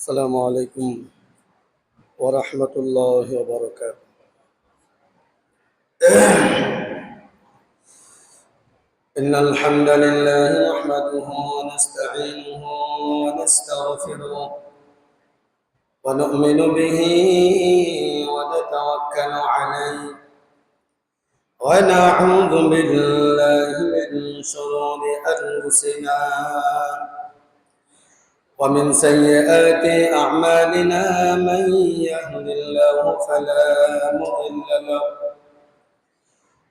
السلام عليكم ورحمة الله وبركاته. إن الحمد لله نحمده ونستعينه ونستغفره ونؤمن به ونتوكل عليه ونعوذ بالله من شرور أنفسنا ومن سيئات أعمالنا. من يهد الله فلا مضل له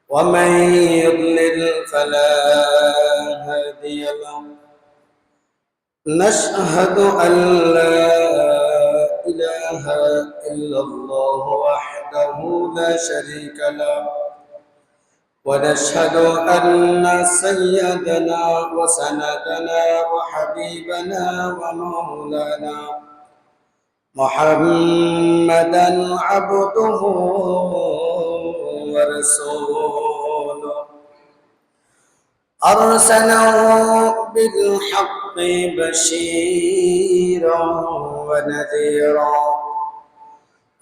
ومن يضلل فلا هادي له. نشهد أن لا إله إلا الله وحده لا شريك له، ونشهد أن سيدنا وسندنا وحبيبنا ومولانا محمدا عبده ورسوله، أرسله بالحق بشيرا ونذيرا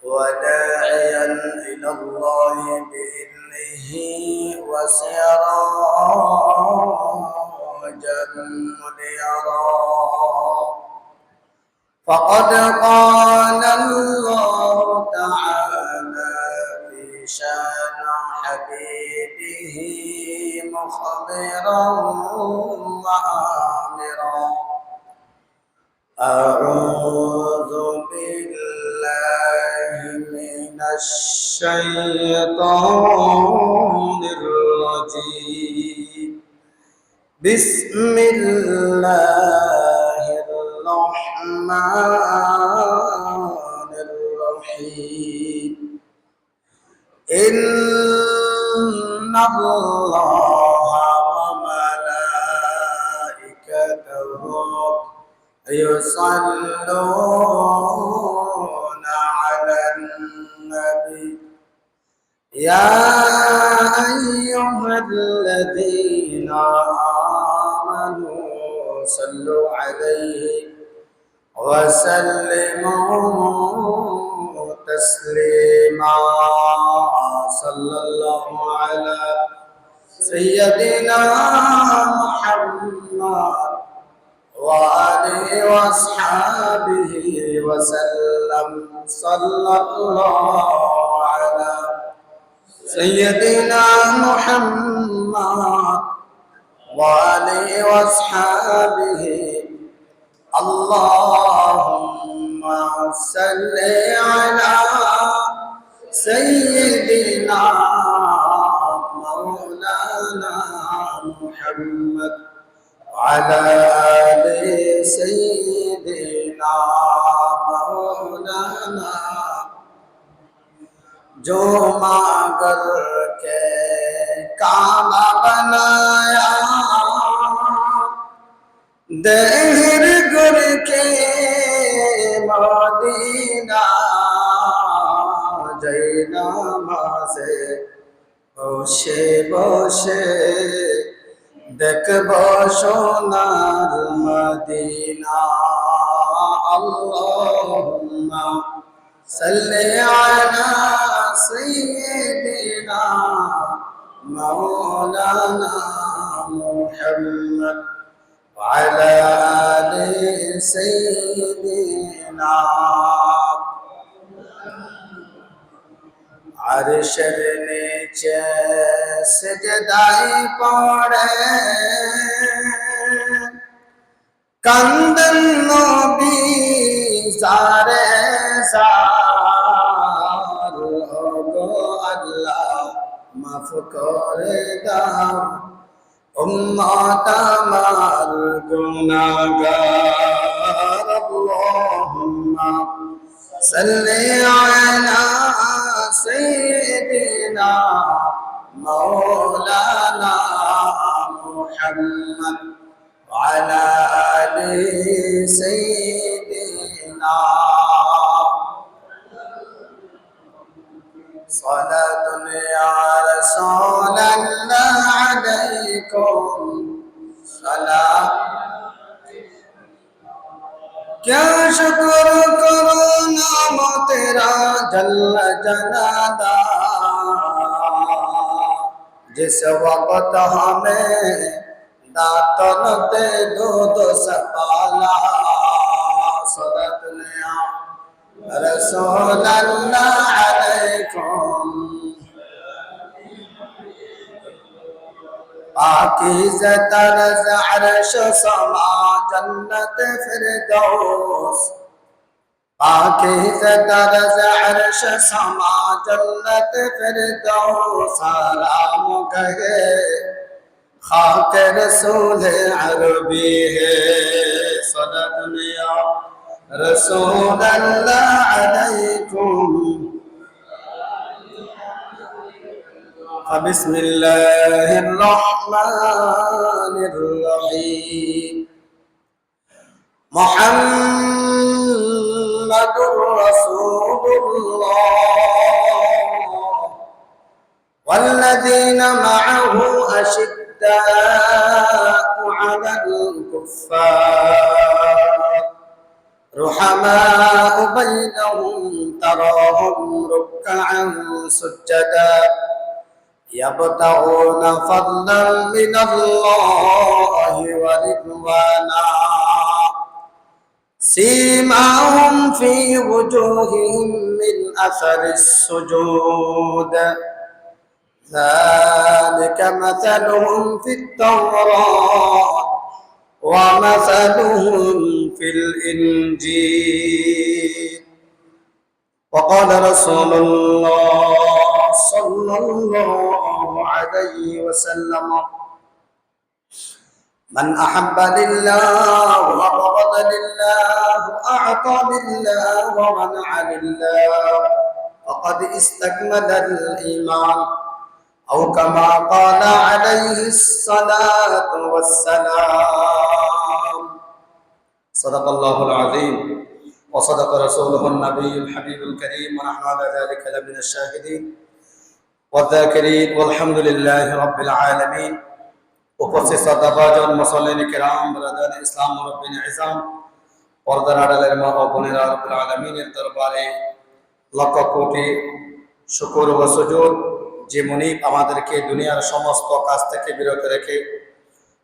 وداعيا إلى الله بإذنه وسراجا منيرا. فقد قال الله تعالى في شان حبيبه مخبرا وآمرا: أعوذ بالله من الشيطان الرجيم. بسم الله الرحمن الرحيم. إن الله وملائكته يصلون على النبي يا أيها الذين آمنوا صلوا عليه وسلموا تسليما. صلى الله على سيدنا محمد وآله وأصحابه وسلم. صلى الله على سيدنا محمد وآله وأصحابه. اللهم صل على سيدنا مولانا محمد وعلى آل سيدنا مولانا. जो मागर के काबा बनाया देहर गुर के मदीना जैना मासे বসে বসে দেখব সোনার মদিনা। আল্লাহুম্মা সাল্লি আলা সাইয়্যিদিনা মাওলানা মুহাম্মদ ওয়া আলা আলি সাইয়্যিদিনা। আরশের নিচে সিজদায় পড়ে কান্দেন নবী সারে সার। ওগো আল্লাহ মাফ করে দাও উম্মত আমার গুনাহগার। আল্লাহুম্মা সাল্লি আলা سيدنا مولانا محمد وعلى آل سيدنا. صلاة يا رسول الله عليكم صلاة क्या शुक्र जल जनादा जिस वक्त हमें दातन ते दूध सपाला सदतना रसूल अल्लाह अलैकुम पाकीज़ा तरज़ अर्श समा जन्नत फिरदौस पाकीज़ा तरज़ अर्श समा जन्नत फिरदौस सलाम कहे खाक रसूल अरबी है सदतनिया रसूल अल्लाह अलैकुम बिस्मिल्लाहिर रहमानिर रहीम मुहम्मदुर रसूलुल्लाह वल्लज़ीना मअहु अशिद्दाउ अलल कुफ्फार रुहमाउ बैनहुम तराहुम रुक्कअन सुज्जदा يبتغون فضلا من الله ورضوانا سيماهم في وجوههم من أثر السجود ذلك مثلهم في التوراة ومثلهم في الإنجيل وقال رسول الله صلى الله عليه وسلم من أحب لله وبغض لله أعطى لله ومنع لله فقد استكمل الإيمان أو كما قال عليه الصلاة والسلام صدق الله العظيم وصدق رسوله النبي الحبيب الكريم ونحن على ذلك لمن الشاهدين والذاكرين والحمد لله رب العالمين উপস্থিত শ্রদ্ধাভাজন মুসল্লিন কিরাম ব্রাদার ইসলাম মুরব্বিন ইজাম পর্দার আড়ালের মা ও বোনেরা রব্বুল আলামিনের দরবারে লক্ষ কোটি শুকর ও সুজুদ যে মুনিব আমাদেরকে দুনিয়ার সমস্ত কাজ থেকে বিরত রেখে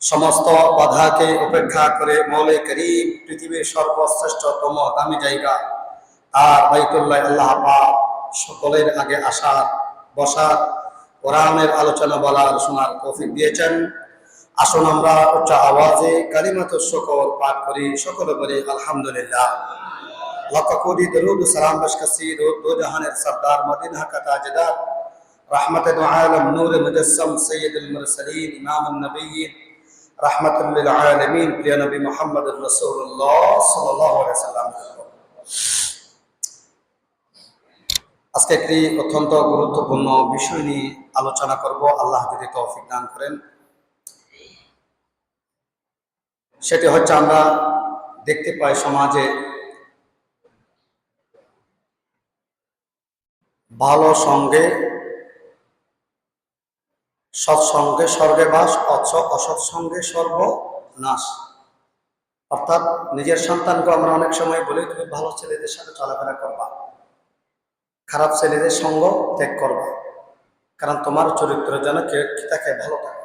সমস্ত বাধাকে উপেক্ষা করে মৌলে করিম পৃথিবীর সর্বশ্রেষ্ঠতম দামি জায়গা আর বাইতুল্লাহ আল্লাহ পাক সকলের আগে আসার বসার কোরআনের আলোচনা বলার শোনার তৌফিক দিয়েছেন। আসুন আমরা উচ্চ আওয়াজে কালিমাতুশ শুকর পাঠ করি, সকলে বলি আলহামদুলিল্লাহ। লক্ষ কোটি দরুদ ও সালাম বশকসি দো জাহানের সরদার মদিনা কা তাজদার রাহমাতুল আলাম নূর মুজাসসাম সাইয়্যিদুল মুরসালিন ইমামুন নবিয়্যিন রাহমাতুল লিল আলামিন প্রিয় নবী মুহাম্মদুর রাসূলুল্লাহ সাল্লাল্লাহু আলাইহি সাল্লাম। আজকে একটি অত্যন্ত গুরুত্বপূর্ণ বিষয় নিয়ে আলোচনা করব, আল্লাহ যদি তৌফিক দান করেন। সেটি হচ্ছে আমরা দেখতে পাই সমাজে ভালো সঙ্গে সৎসঙ্গে স্বর্গে বাস, অসৎ সঙ্গে সর্বনাশ। অর্থাৎ নিজের সন্তানকে আমরা অনেক সময় বলি তুমি ভালো ছেলেদের সাথে চলাফেরা করবা, খারাপ ছেলেদের সঙ্গ ত্যাগ করবা, কারণ তোমার চরিত্র যেন তাকে ভালো থাকে।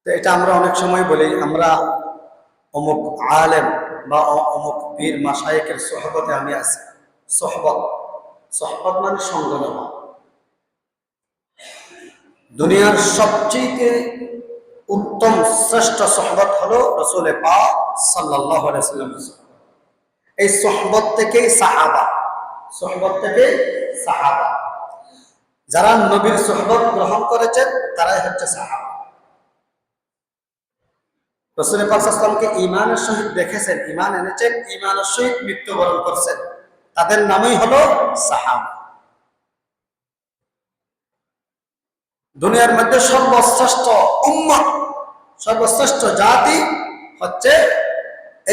তো এটা আমরা অনেক সময় বলি আমরা অমুক আলেম বা অমুক পীর মাশায়েখের সোহবতে আমি আছি। সোহবত মানে সঙ্গ নেওয়া। দুনিয়ার সবচেয়ে উত্তম শ্রেষ্ঠ সোহবত হলো রাসূল পাক সাল্লাল্লাহু আলাইহি ওয়াসাল্লাম। এই সোহবত থেকে সাহাবা যারা নবীর সোহবত গ্রহণ করেছেন তারাই হচ্ছে সাহাবা। রাসূল পাক সাল্লাল্লাহু আলাইহি ওয়াসাল্লামকে ঈমানের সহিত দেখেছেন, ঈমান এনেছেন, ঈমানের সহিত মৃত্যুবরণ করছেন, তাদের নামই হলো সাহাবা। দুনিয়ার মধ্যে সর্বশ্রেষ্ঠ উম্মত, সর্বশ্রেষ্ঠ জাতি হচ্ছে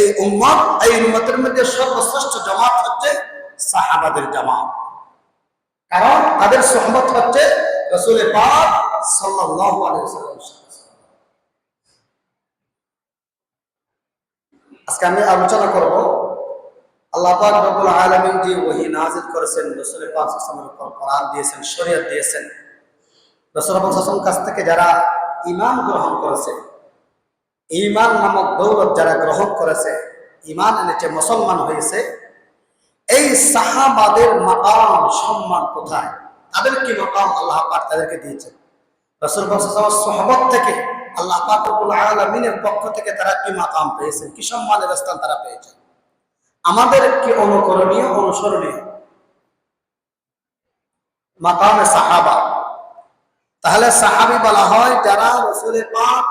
এই উম্মত। এই উম্মতের মধ্যে সর্বশ্রেষ্ঠ জামাত হচ্ছে সাহাবাদের জামাত, কারণ তাদের সুহবত হচ্ছে রাসূল পাক সাল্লাল্লাহু আলাইহি ওয়াসাল্লাম। আজকে আমি আলোচনা করব আল্লাহ পাক রব্বুল আলামিন যে ওহী নাযিল করেছেন, রাসূল পাক সাল্লাল্লাহু আলাইহি ওয়াসাল্লামের উপর কোরআন দিয়েছেন, শরীয়ত দিয়েছেন, রাসূল পাক সাল্লাল্লাহু আলাইহি ওয়াসাল্লামের কাছ থেকে যারা ঈমান গ্রহণ করেছে, ঈমান নামক দৌলত যারা গ্রহণ করেছে, ঈমান এনেছে, মুসলমান হয়েছে, এই সাহাবাদের মাকাম সম্মান কোথায়? তাদের কি মাকাম আল্লাহ পাক তাদেরকে দিয়েছেন? রাসূল পাক সাল্লাল্লাহু আলাইহি ওয়াসাল্লামের সুহবত থেকে আল্লাহ পাক রব্বুল আলামিনের পক্ষ থেকে তারা কি মাকাম পেয়েছেন, কি সম্মানের স্থান তারা পেয়েছেন? আমাদের কি অনুকরণীয়, অনুসরণীয় মাকামে সাহাবা। তাহলে সাহাবী বলা হয় যারা রাসূল পাক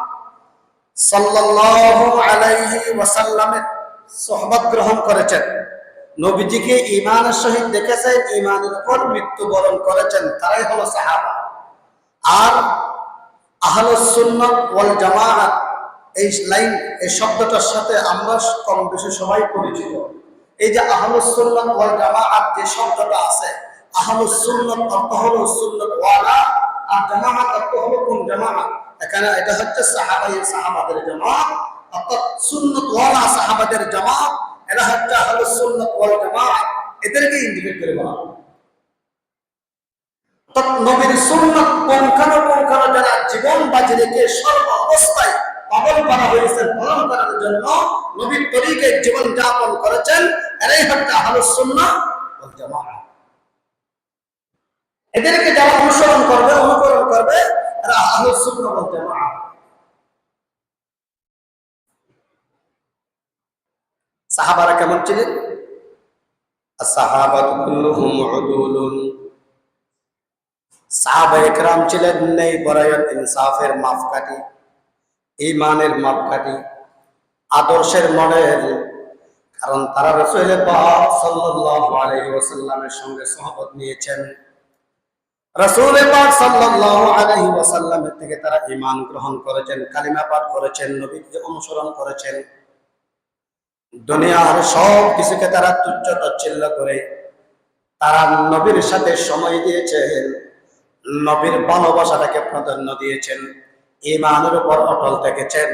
সাল্লাল্লাহু আলাইহি ওয়াসাল্লামের সুহবত গ্রহণ করেছেন, নবীজিকে ঈমানের সহিত দেখেছেন, ঈমানের উপর মৃত্যুবরণ করেছেন, তারাই হলো সাহাবা। আর আহলুস সুন্নাহ ওয়াল জামাআত এই লাইন, এই শব্দটার সাথে আমরা কম বেশি সবাই পরিচিত। এই যে আহলুস সুন্নাহ ওয়াল জামাআত যে শব্দটা আছে, আহলুস সুন্নাহ অর্থ হলো সুন্নাত ওয়ালা, আর জামাআত অর্থ হলো কোন জামাআত? এখানে এটা হচ্ছে সাহাবাদের জামাত, অর্থাৎ সুন্নাত ওয়ালা সাহাবাদের জামাত, এরা হচ্ছে আহলুস সুন্নাহ ওয়াল জামাআত। এদেরকে ইন্ডিকেট করে বলা হয়। নবীর সুন্নাত পুঙ্খানুপুঙ্খানু যারা জীবন বাজি রেখে সর্ব অবস্থায় পালন করা হয়েছে, পালন করার জন্য নবীর তরিকায় জীবন যাপন করেছেন, এরাই হচ্ছে আহলুস সুন্নাহ ওয়াল জামাআত। এদেরকে যারা অনুকরণ করবে এরা আহলুস সুন্নাহ ওয়াল জামাআত। সাহাবারা কেমন ছিলেন? as-sahabatu kulluhum udulun, সাহাবায়ে কেরাম ছিলেন নেই বরায়ত, ইনসাফের মাপকাঠি, ঈমানের মাপকাঠি, আদর্শের মডেল। কারণ তারা রাসূল পাক সাল্লাল্লাহু আলাইহি ওয়াসাল্লামের সঙ্গে সুহবত নিয়েছেন, রাসূল পাক সাল্লাল্লাহু আলাইহি ওয়াসাল্লামের থেকে তারা ঈমান গ্রহণ করেছেন, কালিমা পাঠ করেছেন, নবীকে অনুসরণ করেছেন। দুনিয়ার সব কিছুকে তারা তুচ্ছ তাচ্ছিল্য করে তারা নবীর সাথে সময় দিয়েছেন, নবীর ভালোবাসাটাকে প্রাধান্য দিয়েছেন, ঈমানের উপর অটল থেকেছেন,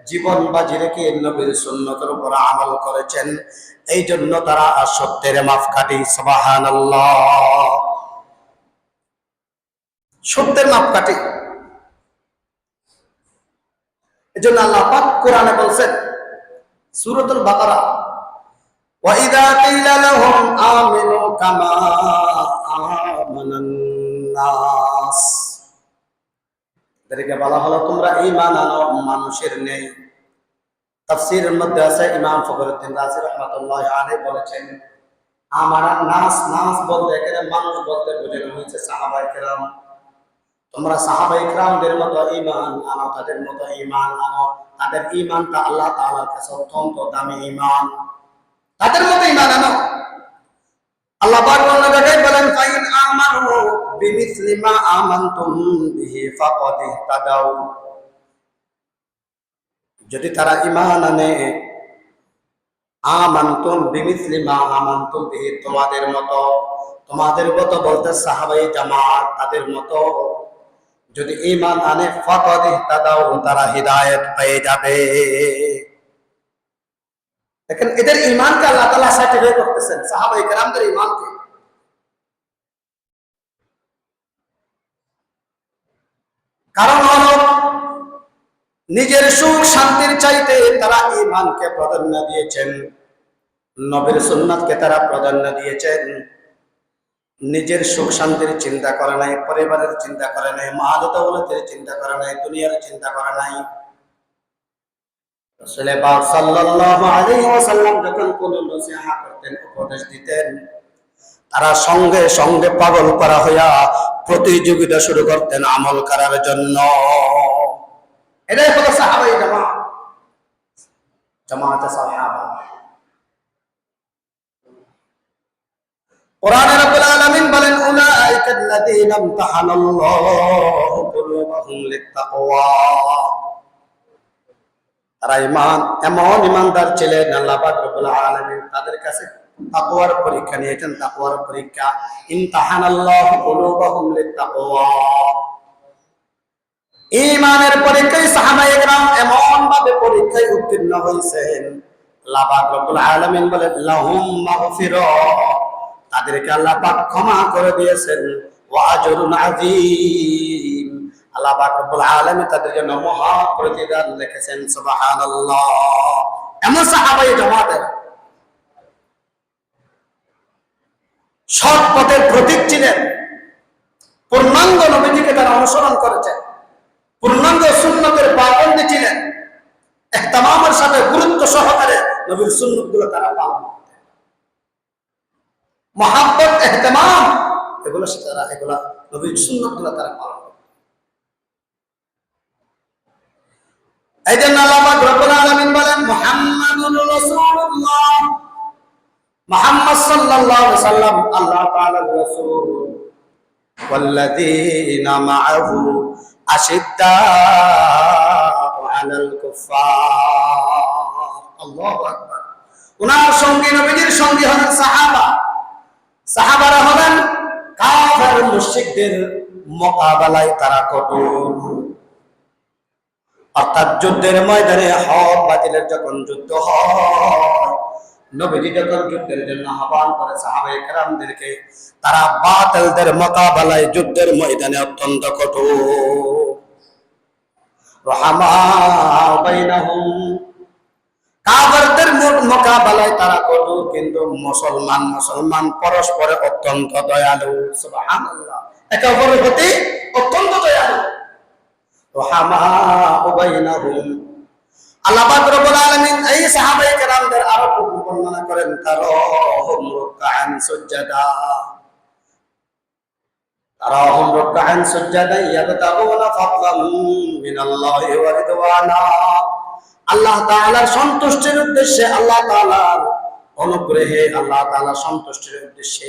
জীবন বাজি রেখে নবীর সুন্নতের উপর আমল করেছেন। এই জন্য তারা সত্যের মাপকাঠি। সুবহানাল্লাহ, সত্যের মাপকাঠি। এই জন্য আল্লাহ পাক কোরআনে বলছেন, সূরাতুল বাকারা, ওয়া ইযা কিলা লাহুম আমিনু কামা আমানান নাস, এদেরকে বলা হলো তোমরা ঈমান আনো মানুষের নেই। তাফসীরের মধ্যে আছে, ইমাম ফখরুদ্দিন রাজি রাহমাতুল্লাহি আলাইহি বলেছেন, আমানান নাস, নাস বলতে এখানে মানুষ বলতে বোঝানো হয়েছে সাহাবায়ে কেরাম। তোমরা সাহাবায়ে কেরামদের মতো ঈমান আনো, তাদের মতো ঈমান আনো, তাদের ঈমানটা আল্লাহ তাআলার কাছে অত্যন্ত দামি ঈমান, তাদের মতো ঈমান আনো। আল্লাহ পাক অন্য জায়গায় বলেন, ফাইন আমানু বিমিসলি মা আমানতুম বিহি ফাকাদ ইহতাদাউ, যদি তারা ঈমান আনে, আমানতুম বিমিসলি মা আমানতুম বিহি, তোমাদের মতো বলতে সাহাবায়ে জামাত তাদের মতো যদি ঈমান আনে, ফাকাদ ইহতাদাউ, তারা হিদায়াত পেয়ে যাবে। দেখেন এদের ঈমানকে আল্লাহ তাআলা সার্টিফাই করতেছেন, সাহাবায়ে কেরামদের ঈমানকে। কারণ হলো নিজের সুখ শান্তির চাইতে তারা ঈমানকে প্রাধান্য দিয়েছেন, নবীর সুন্নাতকে তারা প্রাধান্য দিয়েছেন। নিজের সুখ শান্তির চিন্তা করে নাই, পরিবারের চিন্তা করে নাই, মাল দৌলতের চিন্তা করে নাই, দুনিয়ার চিন্তা করে নাই। রাসূল পাক সাল্লাল্লাহু আলাইহি ওয়াসাল্লাম যখন কোন নসিহত করতেন, উপদেশ দিতেন, তারা সঙ্গে সঙ্গে পাগল করা হইয়া প্রতিযোগিতা শুরু করতেন আমল করার জন্য। এটাই হলো সাহাবায়ে জামাত, জামাতে সাহাবা। কোরআনে রব্বুল আলামিন বলেন, উলাইকাল্লাযীনা ইমতাহানাল্লাহু কুলুবাহুম লিত্তাকওয়া, তারা এমন ইমানদার ছিলেন, আল্লাহ পাক রব্বুল আলামিন তাদের কাছে তাকওয়ার পরীক্ষা নিয়েছেন, তাকওয়ার পরীক্ষা। ইমতাহানাল্লাহু কুলুবাহুম লিত্তাকওয়া, ঈমানের পরীক্ষায় সাহাবায়ে কেরাম এমন ভাবে পরীক্ষায় উত্তীর্ণ হয়েছেন, আল্লাহ পাক রব্বুল আলামিন বলেন লাহুম মাগফিরাহ, তাদেরকে আল্লাহ পাক ক্ষমা করে দিয়েছেন, ওয়া আজরুন আযীম, আল্লাহ পাক রব্বুল আলামিন তাদের জন্য মহা প্রতিদান রেখেছেন। সুবহানাল্লাহ। এমন সাহাবায়ে জামাতের সৎ পথের প্রতীক ছিলেন, পূর্ণাঙ্গ নবীজিকে তারা অনুসরণ করেছেন, পূর্ণাঙ্গ সুন্নতের পাবন্দী ছিলেন, ইহতিমামের সাথে গুরুত্ব সহকারে নবীর সুন্নতগুলো তারা পালন করতেন। মহাব্বত, ইহতিমাম এগুলো নবীর সুন্নতগুলো তারা পালন করতেন। এই জন্য আল্লাহ পাক রব্বুল আলামিন বলেন মুহাম্মাদুর রাসূলুল্লাহ, মুহাম্মদ সাল্লাল্লাহু আলাইহি ওয়াসাল্লাম আল্লাহ তাআলার রাসূল, ওয়াল্লাযীনা মাআহু আশিদ্দাউ আলাল কুফফার। আল্লাহু আকবার। উনার সঙ্গী নবীজির সঙ্গী হলেন সাহাবা। সাহাবারা হলেন কাফের মুশরিকদের মোকাবেলায় তারা কঠোর। অর্থাৎ যুদ্ধের ময়দানে হক বাতিলের যখন যুদ্ধ হয়, নবীজি যখন যুদ্ধের জন্য আহ্বান করে সাহাবায়ে কেরামদেরকে, তারা বাতিলদের মোকাবেলায় যুদ্ধের ময়দানে অত্যন্ত কঠোর। রহমা বাইনাহুম, কাফেরদের মোকাবেলায় তারা কঠোর, কিন্তু মুসলমান পরস্পরে অত্যন্ত দয়ালু। সুবহানাল্লাহ। একে অপরের প্রতি অত্যন্ত দয়ালু। রহমা বাইনাহুম। আল্লাহ পাক রব্বুল আলামিন এই সাহাবায়ে কেরামদের আরো বর্ণনা করেন, তারাহুম রুকআন সুজদা, তারাহুম রুকআন সুজদা ইয়াবতাগুনা ফাদলান মিনাল্লাহি ওয়া রিদওয়ানা। আল্লাহ তাআলার সন্তুষ্টির উদ্দেশ্যে, আল্লাহ তাআলার অনুগ্রহে, আল্লাহ তাআলার সন্তুষ্টির উদ্দেশ্যে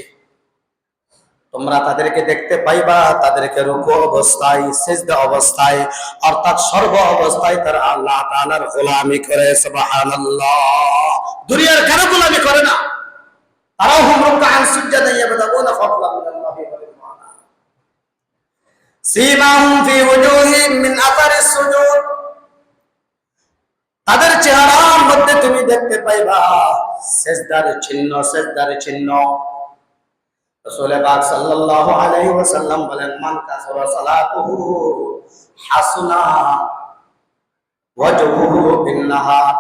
তোমরা তাদেরকে দেখতে পাইবা, তাদেরকে রুকু অবস্থায়, সিজদা অবস্থায়, অর্থাৎ সর্ব অবস্থায় তারা আল্লাহ তাআলার গোলামি করে। সুবহানাল্লাহ। দুনিয়ার কারো গোলামি করে না। তারাহুম রুকআন সুজদা ইয়াবতাগুনা ফাদলান মিনাল্লাহি ওয়া রিদওয়ানা। সীমাহুম ফি ওজুহিহিম মিন আথারিস সুজুদ, তাদের চেহারার মধ্যে তুমি দেখতে পাইবা সিজদার চিহ্ন, সিজদার চিহ্ন। রাসূল পাক সাল্লাল্লাহু আলাইহি ওয়াসাল্লাম বলেন মান কাসারা সালাতুহু হাসুনা ওয়াজহুহু বিন-নাহার,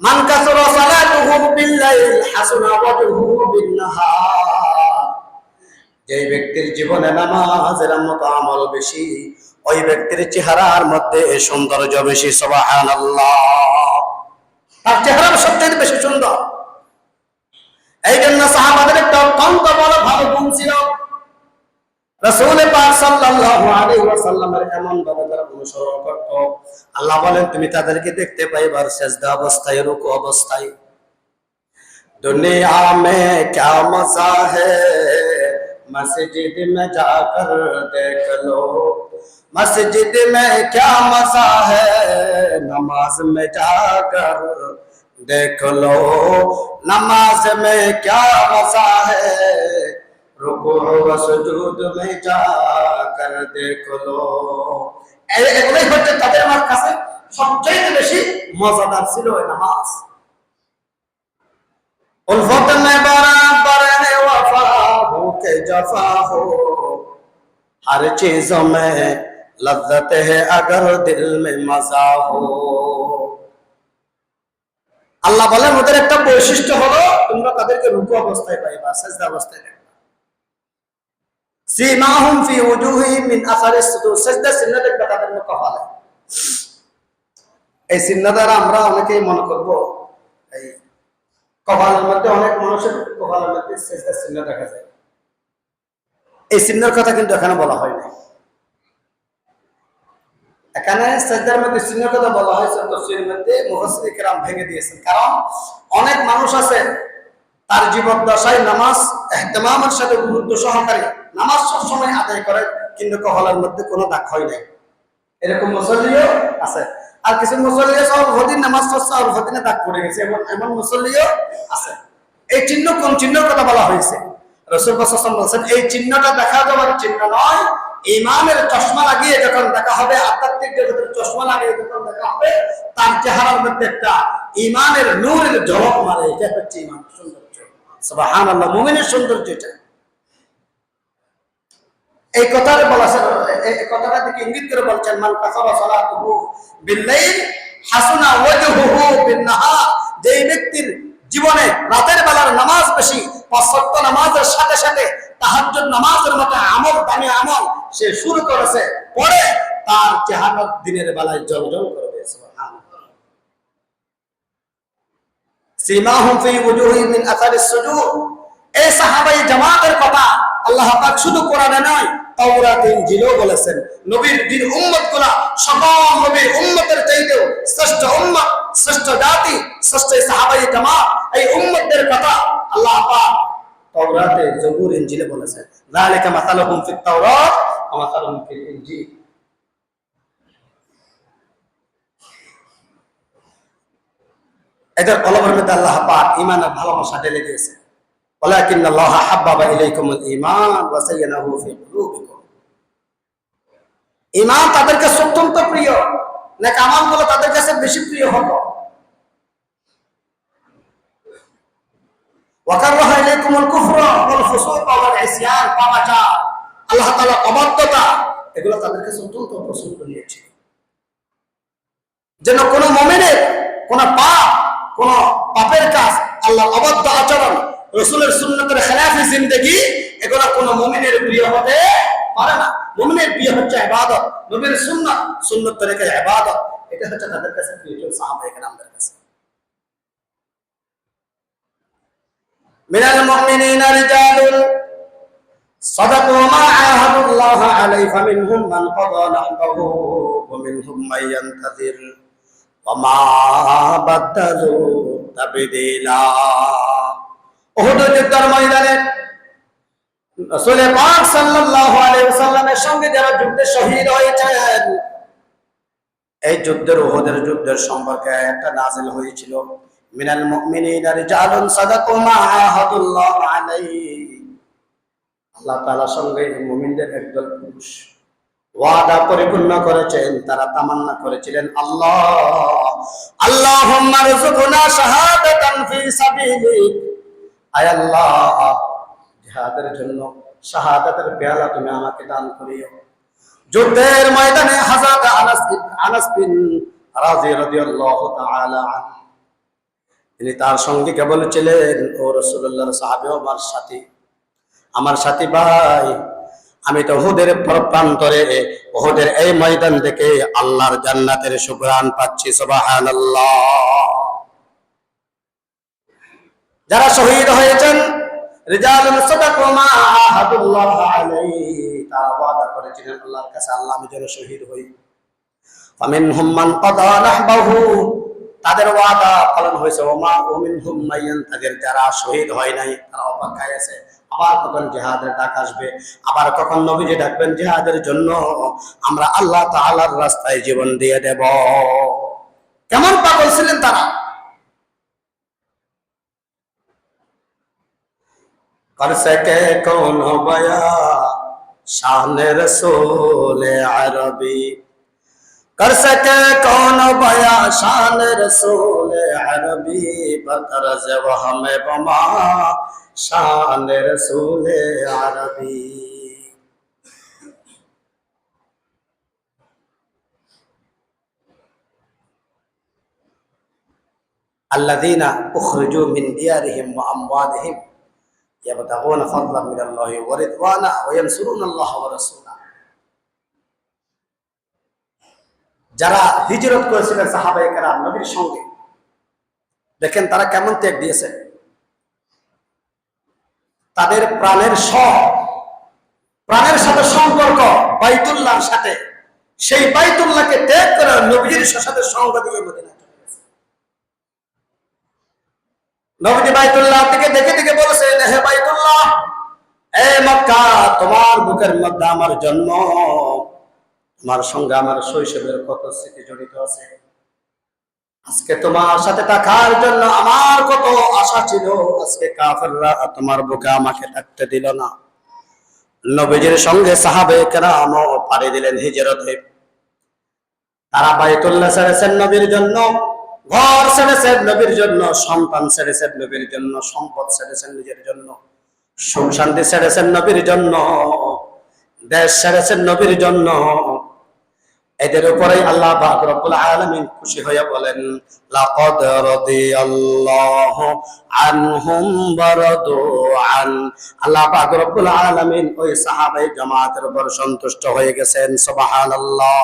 মান কাসারা সালাতুহু বিল-লাইল হাসুনা ওয়াজহুহু বিন-নাহার। যে ব্যক্তির জীবনে নামাজের মতো আমল বেশি, ওই ব্যক্তির চেহারার মধ্যে সৌন্দর্য বেশি। সুবহানাল্লাহ। তার চেহারা সবচেয়ে বেশি সুন্দর। এই জন্য সাহাবাদের একটা অত্যন্ত বড় ভালো গুণ ছিল, রাসূল পাক সাল্লাল্লাহু আলাইহি ওয়াসাল্লামের এমন ভাবে তারা অনুসরণ করত। আল্লাহ বলেন তুমি তাদেরকে দেখতে পাইবা সিজদা অবস্থায়, রুকু অবস্থায়। দুনিয়া মে ক্যা মজা হ্যায় মসজিদ মে যাকর দেখ লো, মসজিদ মে ক্যা মজা হ্যায় নমাজ মে যাকর देख लो, नमाज में क्या मजा है रुकू व सुजूद में जाकर देख लो। এগুলোই হচ্ছে তাদের আমার কাছে সবচেয়ে বেশি মজাদার ছিল এই নামাজ। उल्फत में बराबर है वफा हो के जफा हो, हर चीजों में लज्जत है अगर दिल में मजा हो। আল্লাহ বলেন ওদের একটা বৈশিষ্ট্য হলো তোমরা তাদেরকে রুকু অবস্থায় পাইবা, সিজদা অবস্থায় পাইবা। সীমাহুম ফি ওজুহিহিম মিন আসারিস সুজুদ, সিজদা চিহ্ন দেখবা তাদের কপালে। এই চিহ্ন দ্বারা আমরা অনেকেই মনে করব এই কপালের মধ্যে, অনেক মানুষের কপালের মধ্যে সিজদা চিহ্ন দেখা যায়। এই চিহ্নের কথা কিন্তু এখানে বলা হয়নি। এখানে সিজদার মধ্যে চিহ্নের কথা বলা হয়েছে, তাফসীরের মধ্যে মুফাসসিরিন কেরাম ভেঙে দিয়েছেন। কারণ অনেক মানুষ আছে তার জীবদ্দশায় নামাজ ইহতিমামের সাথে গুরুত্ব সহকারে নামাজ সবসময় আদায় করে, কিন্তু কপালের মধ্যে কোনো দাগ হয় নাই, এরকম মুসল্লিও আছে। আর কিছু মুসল্লি সব হদিন নামাজ পড়ছে আর হদিনে দাগ পড়ে গেছে, এমন মুসল্লিও আছে। এই চিহ্ন কোন চিহ্নের কথা বলা হয়েছে? রাসূল সাল্লাল্লাহু আলাইহি ওয়াসাল্লাম বলেন এই চিহ্নটা দেখা যাওয়ার চিহ্ন নয়, ইমানের চশমা লাগিয়ে যখন দেখা হবে, আধ্যাত্মিক জগতের চশমা লাগিয়ে যখন দেখা হবে, তার চেহারার মধ্যে একটা ইমানের নূরের ঝলক মারে। এটা হচ্ছে ইমানের সৌন্দর্য। সুবহানাল্লাহ, মুমিনের সৌন্দর্য এটা। এই কথাটা বলেছেন, এই কথাটা থেকে ইঙ্গিত করে বলছেন, মান কাসারা সালাতুহু বিল-লাইল হাসুনা ওয়াজহুহু বিন-নাহার। যে ব্যক্তির জীবনে রাতের বেলার নামাজ বেশি, পাঁচ ওয়াক্ত নামাজের সাথে সাথে তাহাজ্জুদ নামাজের মতো আমল, দামি আমল সে শুরু করেছে, পরে তার চেহারা দিনের বেলায় জ্বলজ্বল করবে। সুবহানাল্লাহ। সীমাহুম ফি ওজুহিহিম মিন আসারিস সুজুদ। এই সাহাবায়ে জামাতের কথা আল্লাহ পাক শুধু কোরআনে নয়, তাওরাত ইনজিলেও বলেছেন। নবীর দিন উম্মতগুলা সকল নবীর উম্মতের চাইতেও শ্রেষ্ঠ উম্মত, শ্রেষ্ঠ জাতি, শ্রেষ্ঠ সাহাবায়ে জামাত। এই উম্মতদের কথা আল্লাহ পাক তাওরাতে, জবুর, ইনজিলে বলেছেন। যালিকা মাসালুহুম ফিত তাওরাত ওয়া মাসালুহুম ফিল ইনজিল। এদের কলমের মধ্যে আল্লাহ পাক ঈমানের ভালোবাসা ঢেলে দিয়েছে। ওয়ালাকিন্নাল্লাহা হাব্বাবা ইলাইকুমুল ঈমান ওয়া যায়্যানাহু ফি কুলুবিকুম। ঈমান তাদের কাছে অত্যন্ত প্রিয়, নাকি আমলগুলো তাদের কাছে বেশি প্রিয় হলো? ওয়া কাররাহা ইলাইকুমুল কুফরা ওয়াল ফুসুকা ওয়াল ইসয়ান। পাপাচার, আল্লাহ তাআলা অবাধ্যতা, এগুলো তাদের কাছে অত্যন্ত পছন্দ নিয়েছে। যেন কোন মুমিনের কোন পাপ, কোন পাপের কাজ, আল্লাহর অবাধ্য আচরণ, রাসূলের সুন্নাতের খেলাফি জিন্দেগি, এগুলো কোন মুমিনের প্রিয় হতে পারে না। মুমিনের প্রিয় হচ্ছে ইবাদত, নবীর সুন্নাত, সুন্নাত তরিকার ইবাদত। এটা হচ্ছে তাদের কাছে প্রিয়। সাহাবায়ে কেরামদের কাছে মিনাল মুমিনিনা রিজালুন সাদাকু মা আহাদুল্লাহ আলাইহি ফামিনহুম মান কাদা নাহবাহু ওয়া মিনহুম মান ইয়ানতাযির ওয়া মা বাদদালু তাবদীলা। উহুদ যুদ্ধের ময়দানে রাসূল পাক সাল্লাল্লাহু আলাইহি ওয়াসাল্লামের সঙ্গে যারা যুদ্ধে শহীদ হয়েছেন, এই যুদ্ধের, উহুদের যুদ্ধের সম্পর্কে একটা নাযিল হয়েছিল, মিনাল মুমিনিনা রিজালুন সাদাকু মা আহাদুল্লাহ আলাইহি। আল্লাহ তাআলার সঙ্গে মুমিনদের একদল পুরুষ ওয়াদা পরিপূর্ণ করেছেন। তারা তামান্না করেছিলেন, আল্লাহুম্মা রযুকনা শাহাদাতান ফি সাবিলিক। আয় আল্লাহ, জিহাদের জন্য শাহাদাতের পেয়ালা তুমি আমাকে দান করিও। যুদ্ধের ময়দানে হযরত আনাস বিন রাজি রাদিয়াল্লাহু তাআলা আনহু, তিনি তার সঙ্গীকে বলেছিলেন, ও রাসূলুল্লাহর সাহাবী, আমার সাথী ভাই, আমি তো উহুদের প্রান্তরে, উহুদের এই ময়দান থেকে আল্লাহর জান্নাতের সুঘ্রাণ পাচ্ছি। সুবহানাল্লাহ। যারা শহীদ হয়েছেন, রিজালুন সাদাকু মা আহাদুল্লাহ আলাইহি, তারা ওয়াদা করেছিলেন আল্লাহর কাছে, আল্লাহ আমি যেন শহীদ হই। ফামিনহুম মান কাদা নাহবাহু, তাদের ওয়াদা পালন হয়েছে। ওমা মিনহুম মান ইয়ানতাযির, যারা শহীদ হয় নাই তারা অপেক্ষায় আছে, আবার কখন জিহাদের ডাক আসবে, আবার কখন নবীজি ডাকবেন জিহাদের জন্য, আমরা আল্লাহ তাআলার রাস্তায় জীবন দিয়ে দেব। কেমন পাগল ছিলেন তারা! कर सके कौन बया शान रसूल अरबी, कर सके कौन बया शान रसूल अरबी, बतरज वहम बमा शान रसूल अरबी। अल्लज़ीना उखरिजू मिन दियारिहिम व अमवालिहिम ইয়াবতাগুনা ফাদলাম মিনাল্লাহি ওয়া রিদওয়ানা ওয়া ইয়ানসুরুনাল্লাহ ওয়া রাসূলাহু। যারা হিজরত করেছিলেন সাহাবায়ে কেরাম নবীর সঙ্গে, দেখেন তারা কেমন ত্যাগ দিয়েছে। তাদের প্রাণের সাথে সম্পর্ক বাইতুল্লাহর সাথে, সেই বাইতুল্লাহকে ত্যাগ করে নবীর সাথে সঙ্গ দিয়ে মদিনা চলে গেছে। নবী বাইতুল্লাহ থেকে দেখে দেখে বলেছেন, হে বাইতুল্লাহ, এ মক্কা, তোমার বুকের মধ্যে আমার জন্ম, তোমার সঙ্গে আমার শৈশবের কত স্মৃতি জড়িত আছে। আজকে তোমার সাথে থাকার জন্য আমার কত আশা ছিল, আজকে কাফেররা তোমার বুকে আমাকে থাকতে দিল না। নবীজির সঙ্গে সাহাবায়ে কেরাম পাড়ি দিলেন হিজরতে। তারা বাইতুল্লাহ ছেড়েছেন নবীর জন্য, ঘর ছেড়েছেন নবীর জন্য, সন্তান ছেড়েছেন নবীর জন্য, সম্পদ ছেড়েছেন নিজের জন্য, সুখ শান্তি ছেড়েছেন নবীর জন্য, দেশ ছেড়েছেন নবীর জন্য। এদের উপরেই আল্লাহ পাক রব্বুল আলামিন খুশি হয়ে বলেন, লাকাদ রাদিয়াল্লাহু আনহুম ওয়া রাদু আন। আল্লাহ পাক রব্বুল আলামিন ওই সাহাবায়ে জামাতের উপর সন্তুষ্ট হয়ে গেছেন। সুবহানাল্লাহ,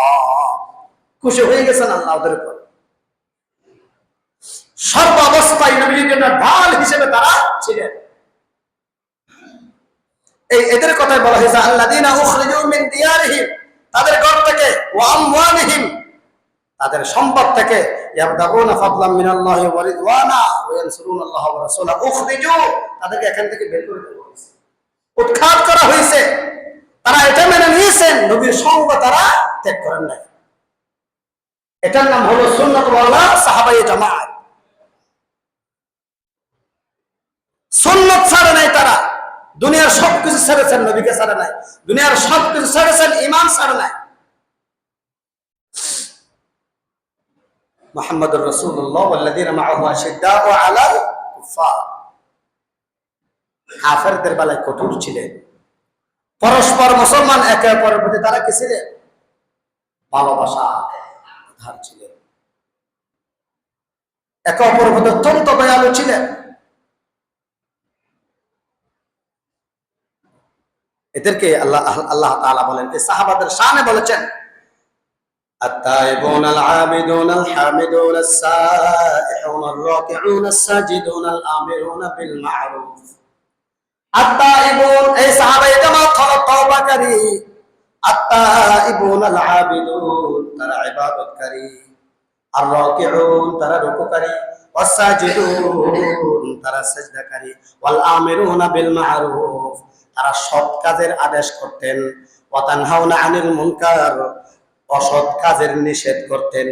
খুশি হয়ে গেছেন আল্লাহ ওদের উপর। সর্ব অবস্থায় নবীর জন্য ঢাল হিসেবে তারা ছিলেন। এদের কথাই বলা হয়েছে আল্লাযীনা উখরিজু মিন দিয়ারিহিম, তাদের ঘর থেকে, ওয়া আমওয়ালিহিম, তাদের সম্পদ থেকে, ইয়াবতাগুনা ফাদলাম মিনাল্লাহি ওয়া রিদওয়ানা ওয়া ইয়ানসুরুনাল্লাহ ওয়া রাসূলাহু। উখরিজু, তাদেরকে এখান থেকে বের করে দেওয়া হয়েছে, উৎখাত করা হয়েছে। তারা এটা মেনে নিয়েছেন, নবীর সঙ্গ তারা ত্যাগ করেন নাই। এটার নাম হলো সুন্নাতুল্লাহ সাহাবায়ে জামাত। সুন্নাত ছাড়ে নাই তারা, দুনিয়ার সবকিছু ছেড়েছেন, নবীকে ছাড়ে নাই। দুনিয়ার সবকিছু ছেড়েছেন, ঈমান ছাড়ে নাই। মুহাম্মদুর রাসূলুল্লাহ ওয়াল্লাযীনা মাআহু আশিদ্দাউ আলাল কুফার, কাফেরদের বেলায় কঠোর ছিলেন। পরস্পর মুসলমান একে অপরের প্রতি তারা কি ছিলেন? ভালোবাসা ধার ছিলেন, একে অপরের প্রতি অত্যন্ত দয়ালু ছিলেন। এদেরকে আল্লাহ তাআলা বলেন, এই সাহাবাদের শানে বলেছেন, التائبون العابدون الحامدون السائحون الراكعون الساجدون الآمرون بالمعروف। التائبون এই সাহাবায়ে জামাত হলো তওবাকারী, التائبون العابدون তারা ইবাদতকারী, আর রাকিউন তারা রুকুকারী, ওয়াসাজিদুন তারা সিজদাকারী, ওয়াল আমিরুনা বিল মা'রুফ তারা সৎ কাজের আদেশ করতেন, ওয়া তানহাউনা আনিল মুনকার অসৎ কাজের নিষেধ করতেন।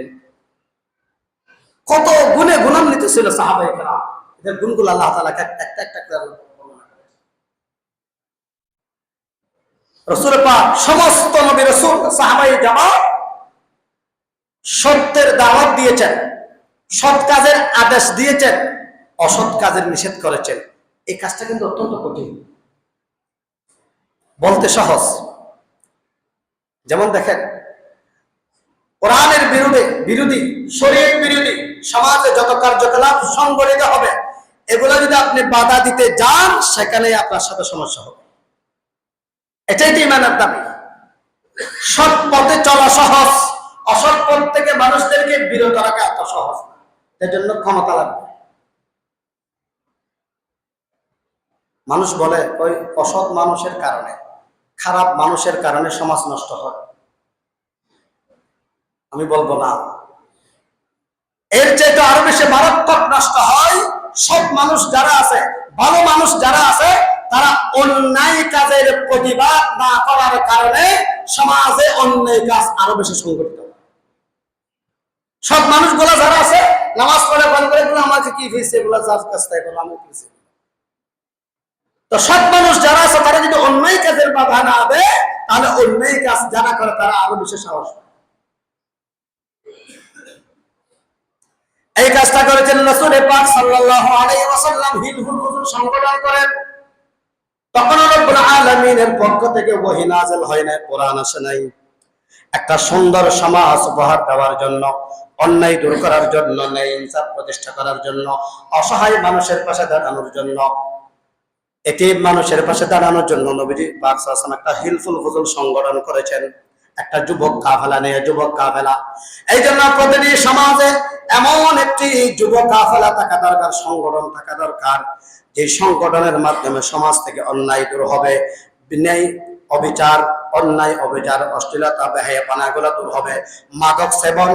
কত গুণে গুণান্বিত ছিল সাহাবায়ে কেরাম। এদের গুণগুলো আল্লাহ তাআলা একটা করে বর্ণনা করেছেন। রাসূল পাক সমস্ত নবী রাসূল সাহাবায়ে জামাত সত্যের দাওয়াত দিয়েছেন, সৎ কাজের আদেশ দিয়েছেন, অসৎ কাজের নিষেধ করেছেন। এই কাজটা কিন্তু অত্যন্ত কঠিন, বলতে সহজ। যেমন দেখেন, কোরআনের বিরোধী, শরীয়ত বিরোধী সমাজে যত কার্যকলাপ সংগঠিত হবে, এগুলো যদি আপনি বাধা দিতে যান, সেখানে আপনার সাথে সমস্যা হবে। এটাই তো ঈমানের দাবি। সৎ পথে চলা সহজ, অসৎ পথ থেকে মানুষদেরকে বিরত রাখা এত সহজ না। এর জন্য ক্ষমতা লাগবে। মানুষ বলে ওই অসৎ মানুষের কারণে, খারাপ মানুষের কারণে সমাজ নষ্ট হয়। আমি বলবো না, এর চাইতে আরো বেশি মারাত্মক নষ্ট হয় সৎ মানুষ যারা আছে, ভালো মানুষ যারা আছে, তারা অন্যায় কাজের প্রতিবাদ না করার কারণে সমাজে অন্যায় কাজ আরো বেশি সংগঠিত হয়। সৎ মানুষগুলো যারা আছে, নামাজ পড়ে বন্ধ করে এগুলো আমাকে কি হয়েছে, এগুলো যার কাছ থেকে আমি কি। তো সৎ মানুষ যারা আছে, তারা যদি অন্যায় কাজের বাধা না দেয়, তাহলে অন্যায় কাজ যারা করে তারা আরো বেশি সাহস। এই কাজটা করেছেন রাসূল পাক সাল্লাল্লাহু আলাইহি ওয়াসাল্লাম। হিলফুল ফুজুল সংগঠন করেন। তখন রব্বুল আলামিনের পক্ষ থেকে ওহী নাযিল হয় নাই, কোরআন আসে নাই। একটা সুন্দর সমাজ উপহার দেওয়ার জন্য, অন্যায় দূর করার জন্য, ন্যায় ইনসাফ প্রতিষ্ঠা করার জন্য, অসহায় মানুষের পাশে দাঁড়ানোর জন্য, এতিম মানুষের পাশে দাঁড়ানোর জন্য নবীজি পাক সাল্লাল্লাহু আলাইহি ওয়াসাল্লাম একটা হিলফুল ফুজুল সংগঠন করেছেন। একটা যুবক কাফেলা নিয়ে, যুবক কাফেলা। এই জন্য প্রতিটি সমাজে এমন একটি যুবক কাফেলা থাকা দরকার, সংগঠন থাকা দরকার, যে সংগঠনের মাধ্যমে সমাজ থেকে অন্যায় দূর হবে, ন্যায় অবিচার, অন্যায় অবিচার, অশ্লীলতা, বেহায়াপনা এগুলো দূর হবে, মাদক সেবন,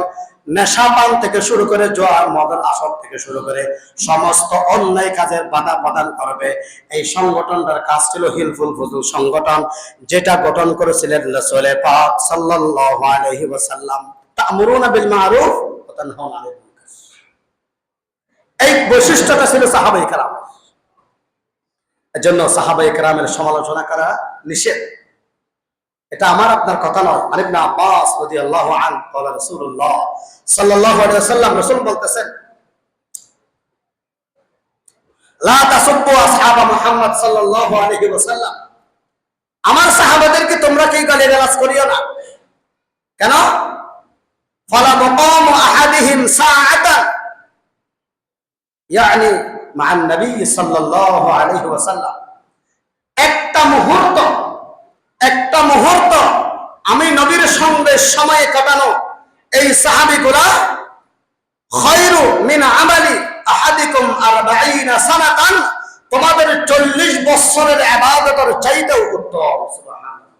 নেশাপান থেকে শুরু করে জোয়ার মদের আসর থেকে শুরু করে সমস্ত অন্যায় কাজের বাধা প্রদান করবে। এই সংগঠনটার কাজ ছিল হিলফুল ফুজুল সংগঠন, যেটা গঠন করেছিলেন রাসূল পাক সাল্লাল্লাহু আলাইহি ওয়াসাল্লাম। তা'মুরুনা বিল মা'রুফ ওয়া তানহাউনা আনিল মুনকার। এই বৈশিষ্ট্যটা ছিল সাহাবায়ে কেরামের। এজন্য সাহাবায়ে কেরামের সমালোচনা করা নিষেধ। এটা আমার আপনার কথা নয়। আন ইবনে আব্বাস রাদিয়াল্লাহু আনহু قال রাসূলুল্লাহ সাল্লাল্লাহু আলাইহি ওয়াসাল্লাম, রাসূল বলতেছেন, লা তাসুব্বু আসহাবা মুহাম্মদ সাল্লাল্লাহু আলাইহি ওয়াসাল্লাম, আমার সাহাবাদেরকে তোমরা কি গালিগালাজ করিও না। কেন? ফালা মাকামু আহাদিহিম সাআতান ইয়ানি মা'আন নবী সাল্লাল্লাহু আলাইহি ওয়াসাল্লাম, একটা মুহূর্ত আমি নবীর সঙ্গে সময় কাটানো এই সাহাবীগুলা খায়রু মিন আমালি আহাদিকুম 40 সানাতান, তোমাদের 40 বছরের ইবাদতের চাইতেও উত্তম। সুবহানাল্লাহ।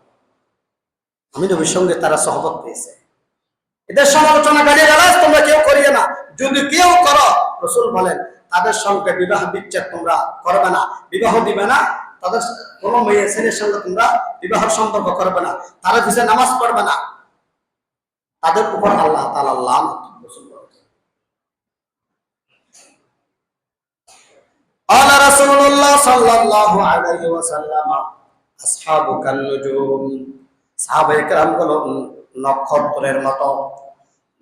আমি নবীর সঙ্গে তারা সহবত পেয়েছে। এদের সমালোচনা গালিগালাজ তোমরা কেউ করিও না। যদি কেউ করো, রাসূল বলেন, তাদের সঙ্গে বিবাহ বিচ্ছেদ তোমরা করবে না, বিবাহ দিবে না, তাদের কোনো মেয়ে ছেলের সঙ্গে তোমরা বিবাহ সম্পর্ক করবে না, তাদের পিছনে নামাজ পড়বে না, তাদের উপর আল্লাহ তাআলা লানত। রাসূল বলেন, قال رسول الله صلى الله عليه وسلم اصحابك النجوم, সাহাবায়ে কেরাম হলো নক্ষত্রের মতো।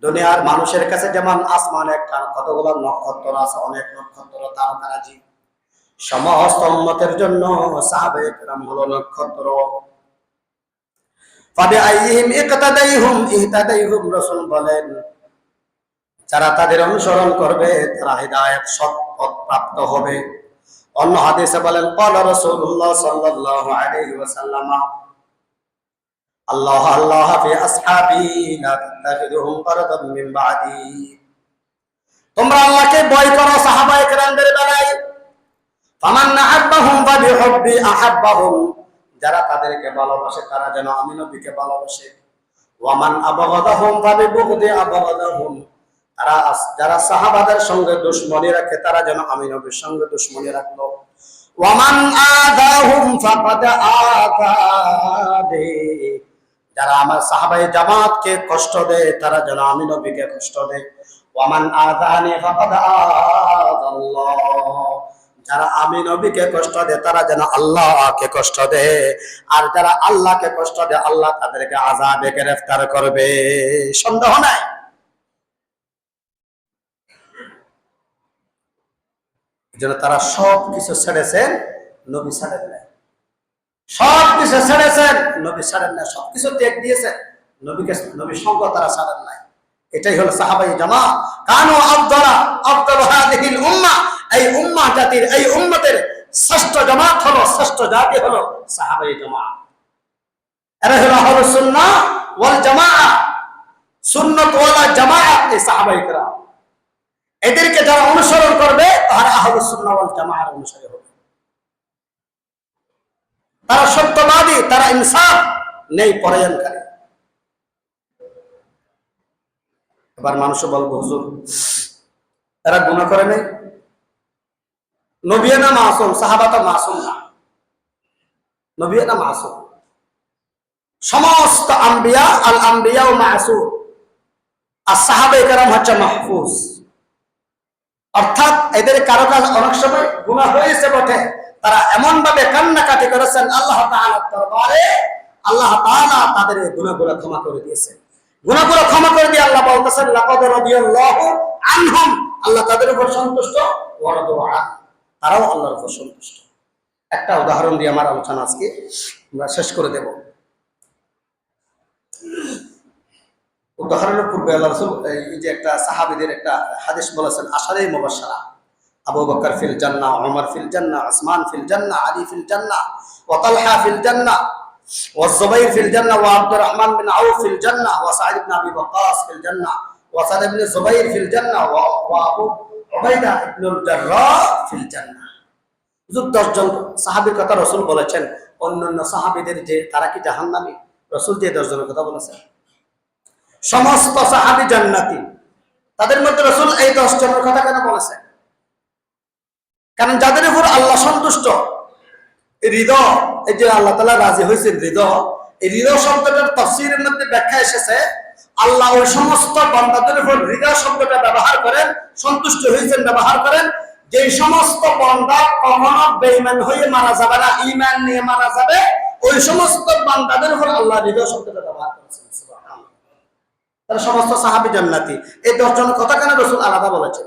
দুনিয়ার মানুষের কাছে যেমন আসমানে একটা কতগুলো নক্ষত্র আছে, অনেক নক্ষত্র তারকারাজি, সমস্ত উম্মতের জন্য সাহাবায়ে কেরাম হলো নক্ষত্র। ফাবিআইহিম ইকতাদাইহুম ইহতাদাইহুম, রাসূল বলেন, যারা তাদের অনুসরণ করবে তারা হিদায়াত সৎ পথ প্রাপ্ত হবে। অন্য হাদিসে বলেন, ক্বালা রাসূলুল্লাহ সাল্লাল্লাহু আলাইহি ওয়াসাল্লাম, আল্লাহ আল্লাহ ফি আসহাবি লা তাত্তাখিযুহুম ফারদান মিন বাদি, তোমরা আল্লাহকে ভয় করো সাহাবায়ে কেরামদের বেলায়। ফামান আহাব্বাহুম ফাবিহুব্বি আহাব্বাহুম, যারা তাদেরকে ভালোবাসে তারা যেন আমি নবীকে ভালোবাসে। ওয়ামান আবগাদাহুম ফাবিবুগদি আবগাদাহুম, যারা সাহাবাদের সঙ্গে দুশমনী রাখে তারা যেন আমি নবীর সঙ্গে দুশমনী রাখলো। ওয়ামান আদাহুম ফাকাদ আযাদে, যারা আমার সাহাবায়ে জামাতকে কষ্ট দেয় তারা যেন আমি নবীকে কষ্ট দেয়। ওয়ামান আযানি ফাকাদ আযাল্লাহ, যারা আমি নবীকে কষ্ট দেয় তারা যেন আল্লাহকে কষ্ট দেয়। আর যারা আল্লাহকে কষ্ট দেয় আল্লাহ তাদেরকে আযাবে গ্রেফতার করবে, সন্দেহ নাই। এজন্য তারা সব কিছু ছেড়েছেন, নবী ছাড়েন নাই। সব কিছু ছেড়েছেন, নবী ছাড়েন নাই। সবকিছু ত্যাগ দিয়েছেন, নবীর সঙ্গ তারা ছাড়েন নাই। এটাই হলো সাহাবায়ে জামাত। কানু আফদাল হাদিহিল উম্মাহ, এই উম্মাহ জাতির, এই উম্মতের শ্রেষ্ঠ জামাত হলো, শ্রেষ্ঠ জাতি হলো সাহাবায়ে জামাত। এরা হলো আহলুস সুন্নাহ ওয়াল জামাআহ, সুন্নাত ওয়াল জামাআত, এই সাহাবায়ে কেরাম। এদেরকে যারা অনুসরণ করবে তারা আহলুস সুন্নাহ ওয়াল জামাআর অনুসারী হবে। তারা সত্যবাদী, তারা ইনসাফ নেই পরায়ণকারী। এবার মানুষ বলবো, হুজুর এরা গুনাহ করে নাই? নবী না মাসুম, সাহাবা তো মাসুম না। নবী না মাসুম, সমস্ত আম্বিয়া, আল আম্বিয়া ও মাসুম, আর সাহাবায়ে কেরাম হচ্ছে মাহফুজ। অর্থাৎ এদের কারো কাজ অনেক সময় গুনাহ হয়েছে বটে, তারা এমন ভাবে কান্নাকাটি করেছেন আল্লাহ তাআলার দরবারে, আল্লাহ তাআলা তাদের গুনাহগুলো ক্ষমা করে দিয়েছেন। গুনাহগুলো ক্ষমা করে দিয়ে আল্লাহ বলতেছেন, লাকাদ রাদিয়াল্লাহু আনহুম, আল্লাহ তাদের উপর সন্তুষ্ট, ওয়া রাদু আন, তারাও আল্লাহর উপর সন্তুষ্ট। একটা উদাহরণ দিয়ে আমার আলোচনা আজকে আমরা শেষ করে দেব। উদাহরণের পূর্বে আল্লাহ রাসূল এই যে একটা সাহাবীদের একটা হাদিস বলেছেন, আশারে মুবাশশারা, আবু বকর ফিল জান্নাহ, ওমর ফিল জান্নাহ, উসমান ফিল জান্নাহ, আলী ফিল জান্নাহ, ওয়া তালহা ফিল জান্নাহ, ওয়া যুবাইর ফিল জান্নাহ, ওয়া আব্দুর রহমান বিন আউফ ফিল জান্নাহ, ওয়া সাঈদ ইবনে আবি ওয়াক্কাস ফিল জান্নাহ, ওয়া সাদ ইবনে যুবাইর ফিল জান্নাহ, ওয়া আবু উবাইদা ইবনুল জাররাহ ফিল জান্নাহ। হুজুর 10 জন সাহাবীর কথা রাসূল বলেছেন। অন্যান্য সাহাবীদের যে তারা কি জাহান্নামী? রাসূল যে 10 জনের কথা বলেছেন, সমস্ত সাহাবী জান্নাতি। তাদের মধ্যে রাসূল এই 10 জনের কথা কেন বলেছেন? কারণ যাদের উপর আল্লাহ সন্তুষ্ট, হৃদয়, এই যে আল্লাহ তাআলা রাজি হয়েছেন হৃদয়, এই হৃদয় শব্দটার তাফসীরের মধ্যে ব্যাখ্যা এসেছে, আল্লাহ ওই সমস্ত বান্দাদের উপর হৃদয় শব্দটা ব্যবহার করেন, সন্তুষ্ট হয়েছেন ব্যবহার করেন, যে সমস্ত বান্দা কখনো বেঈমান হয়ে মারা যাবে না, ঈমান নিয়ে মারা যাবে, ওই সমস্ত বান্দাদের উপর আল্লাহ হৃদয় শব্দটা ব্যবহার করেছেন। সুবহানাল্লাহ। তারা সমস্ত সাহাবী জান্নাতি। এই 10 জন কথা কেন রাসূল আলাদা বলেছেন?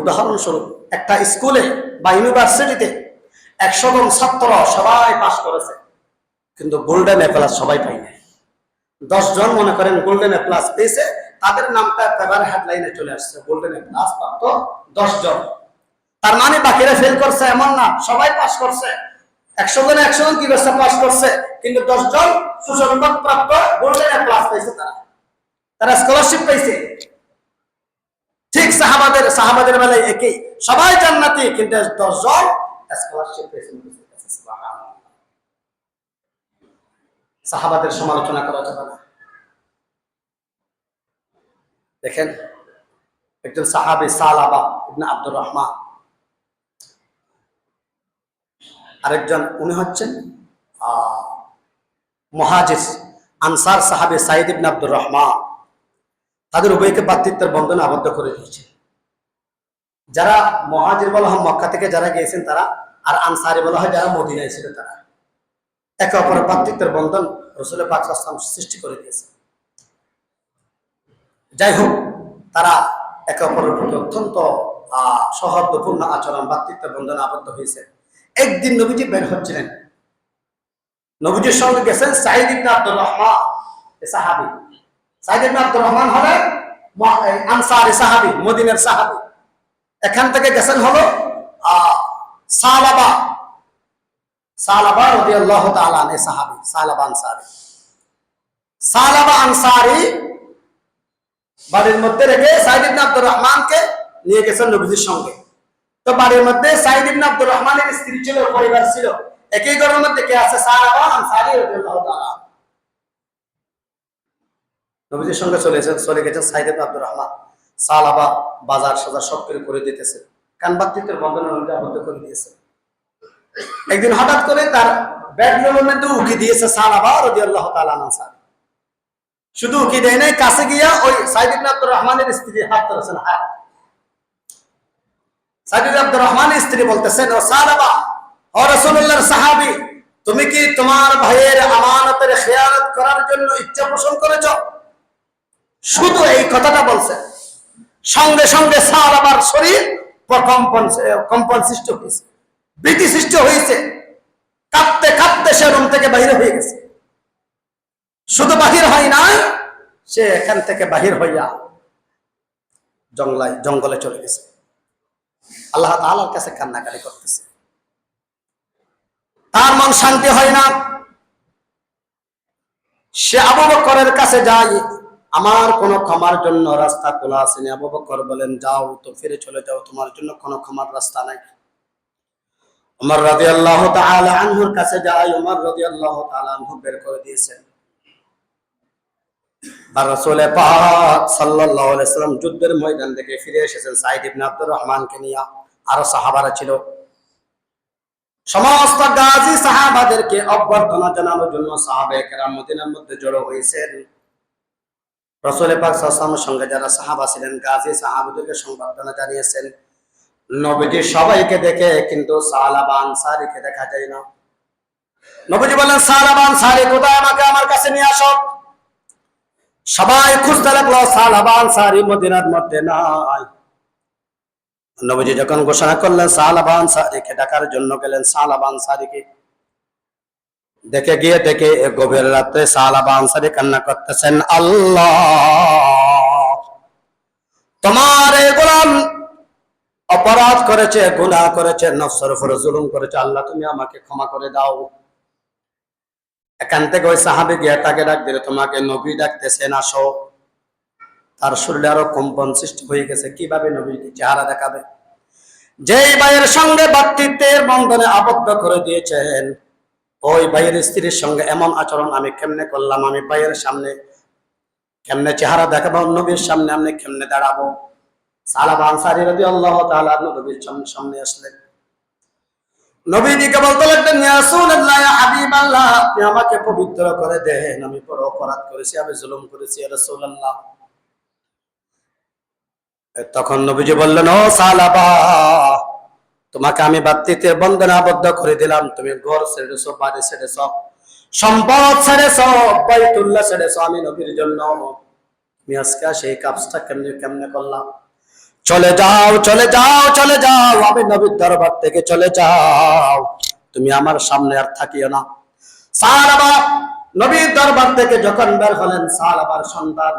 উদাহরণস্বরূপ একটা স্কুলে বা ইউনিভার্সিটিতে 100 জন ছাত্র সবাই পাস করেছে, কিন্তু গোল্ডেন এ প্লাস সবাই পায়নি। 10 জন মনে করেন গোল্ডেন এ প্লাস পেয়েছে, তাদের নামটা পেপার হেডলাইনে চলে আসছে, গোল্ডেন এ প্লাস প্রাপ্ত 10 জন। তার মানে বাকিরা ফেল করছে এমন না, সবাই পাস করছে। 100 জনে 100 জন কি করছে? পাস করছে, কিন্তু 10 জন সুসংবাদ প্রাপ্ত গোল্ডেন এ প্লাস পেয়েছে। তারা স্কলারশিপ পেয়েছে। ঠিক সাহাবাদের বেলায় একই, সবাই জান্নাতি, কিন্তু 10 জন স্কলারশিপ পেয়েছে। সুবহানাল্লাহ। সাহাবাদের সমালোচনা করা যাবে না। দেখেন, একজন সাহাবী সালাবা ইবনে আব্দুর রহমান, আরেকজন উনি হচ্ছেন মুহাজির আনসার সাহাবী সাঈদ ইবনে আব্দুর রহমান। তাদের উভয়কে ভ্রাতৃত্বের বন্ধনে আবদ্ধ করে দিয়েছে। যারা মুহাজির বলা হয় মক্কা থেকে যারা গিয়েছেন তারা, আর আনসারী বলা হয় যারা মদিনায় ছিল তারা। একে অপরের ভ্রাতৃত্বের বন্ধন রাসূল পাক সাল্লাল্লাহু আলাইহি ওয়াসাল্লাম সৃষ্টি করে দিয়েছে। যাই হোক, তারা একে অপরের প্রতি অত্যন্ত সৌহার্দ্যপূর্ণ আচরণ, ভ্রাতৃত্বের বন্ধনে আবদ্ধ হয়েছে। একদিন নবীজি বের হচ্ছিলেন, নবীজির সঙ্গে গেছেন সাঈদ ইবনে আব্দুর রহমান, সাহাবী। সাঈদ ইবনে আব্দুর রহমান হলেন আনসারী সাহাবী, মদিনার সাহাবী। এখান থেকে গেছেন হলো সালাবা রাদিয়াল্লাহু তাআলা আনহু সাহাবী, সালাবা আনসারী বাড়ির মধ্যে রেখে সাঈদ ইবনে আব্দুর রহমানকে নিয়ে গেছেন নবীজির সঙ্গে। তো বাড়ির মধ্যে সাঈদ ইবনে আব্দুর রহমানের স্ত্রী ছিল, পরিবার ছিল। একই ঘরের মধ্যে কে আছে? সালাবা আনসারী রাদিয়াল্লাহু তাআলা। নবীজির সঙ্গে চলে গেছেন সাঈদ ইবনে আব্দুর রহমান। সালাবা বাজার সাজার সব করে দিতেছে, কারণ ভ্রাতৃত্বের বন্ধনে আবদ্ধ করে দিয়েছে। একদিন হঠাৎ করে তার বেডরুমের মধ্যে উকি দিয়েছে সালাবা রাদিয়াল্লাহু তাআলা আনসারী। শুধু উকি দেয় নাই, কাছে গিয়া ওই সাঈদ ইবনে আব্দুর রহমানের স্ত্রী হাত ধরেছেন। সাঈদ ইবনে আব্দুর রহমানের স্ত্রী বলতেছেন, ও সালাবা, ও রাসূলুল্লাহর সাহাবী, তুমি কি তোমার ভাইয়ের আমানতের খেয়ানত করার জন্য ইচ্ছা পোষণ করেছো? শুধু এই কথাটা বলছে, সঙ্গে সঙ্গে সালাবার শরীর কম্পন সৃষ্টি হয়েছে, ভীতি সৃষ্টি হয়েছে। কাঁপতে কাঁপতে সে রুম থেকে বাইরে হয়ে গেছে। শুধু বাহির হয় নাই, সে এখান থেকে বাহির হইয়া জঙ্গলে চলে গেছে। আল্লাহ তাআলার কাছে কান্নাকাটি করতেছে। তার মন শান্তি হয় না। সে আবু বকরের কাছে যায়, আমার কোনো ক্ষমার জন্য রাস্তা খোলা আছে না। আবু বকর বলেন, যাও তো, ফিরে চলে যাও, তোমার জন্য কোনো ক্ষমার রাস্তা নাই। ওমর রাদিয়াল্লাহু তাআলা আনহুর কাছে যায়, ওমর রাদিয়াল্লাহু তাআলা আনহু বের করে দিয়েছেন। আর রাসূল পাক সাল্লাল্লাহু আলাইহি ওয়াসাল্লাম যুদ্ধের ময়দান থেকে ফিরে এসেছেন সাঈদ ইবনে আব্দুর রহমানকে নিয়ে। আরো সাহাবারা ছিল। সমস্ত গাজী সাহাবাদেরকে অভ্যর্থনা জানানোর জন্য সাহাবায়ে কেরাম মদিনার মধ্যে জড়ো হয়েছেন। রাসূল পাক সাল্লাল্লাহু আলাইহি ওয়াসাল্লামের সঙ্গে যারা সাহাবা ছিলেন, গাজী সাহাবাদেরকে সংবর্ধনা জানিয়েছেন। নবীজি সবাইকে দেখে, কিন্তু সালাবা আনসারীকে দেখা যায় না। নবীজি বলেন, সালাবা আনসারী কোথায়? আমাকে আমার কাছে নিয়ে আসো। সবাই খুঁজতে লাগলো, সালাবা আনসারী মদিনার মধ্যে নাই। নবীজি যখন ঘোষণা করলেন সালাবা আনসারীকে ডাকার জন্য গেলেন, সালাবা আনসারীকে দেখে গভীর রাতে সালাবা আনসারী কান্না করতেছেন, আল্লাহ, তোমার এই গোলাম অপরাধ করেছে, গুনাহ করেছে, নফসের উপর জুলুম করেছে, আল্লাহ তুমি আমাকে ক্ষমা করে দাও। এখান থেকে ওই সাহাবী গিয়ে তাকে ডাক দিলে, তোমাকে নবী ডাকতেছেন, আসো। তার শরীরে আরো কম্পন সৃষ্টি হয়ে গেছে। কিভাবে নবীকে চেহারা দেখাবে? যেই ভাইয়ের সঙ্গে ভ্রাতৃত্বের বন্ধনে আবদ্ধ করে দিয়েছেন, ওই ভাইয়ের স্ত্রীর সঙ্গে এমন আচরণ আমি কেমনে করলাম? আমি ভাইয়ের সামনে কেমনে চেহারা দেখাবো? নবীর সামনে আমি কেমনে দাঁড়াবো? সালাবা আনসারী রাদিয়াল্লাহু তাআলা নবীর সামনে আসলেন। নবীজিকে বলতে লাগলেন, ইয়া রাসূলুল্লাহ, ইয়া হাবিবাল্লাহ, আপনি আমাকে পবিত্র করে দেন, আমি বড় অপরাধ করেছি, আমি জুলুম করেছি ইয়া রাসূলুল্লাহ। তখন নবীজি বললেন, ও সালাবা, তোমাকে আমি বাত্তিতে বন্ধনাবদ্ধ করে দিলাম, তুমি ঘর ছেড়েছো, বাড়ি ছেড়েছো, সম্পদ ছেড়েছো, বাইতুল্লাহ ছেড়েছো আমি নবীর জন্য। তুমি আজকে সেই কাজটা কেমনে কেমনে করলাম? চলে যাও, চলে যাও, চলে যাও, আমি নবীর দরবার থেকে চলে যাও, তুমি আমার সামনে আর থাকিও না। সাহাবা নবীর দরবার থেকে যখন বের হলেন, সাহাবার সন্তান,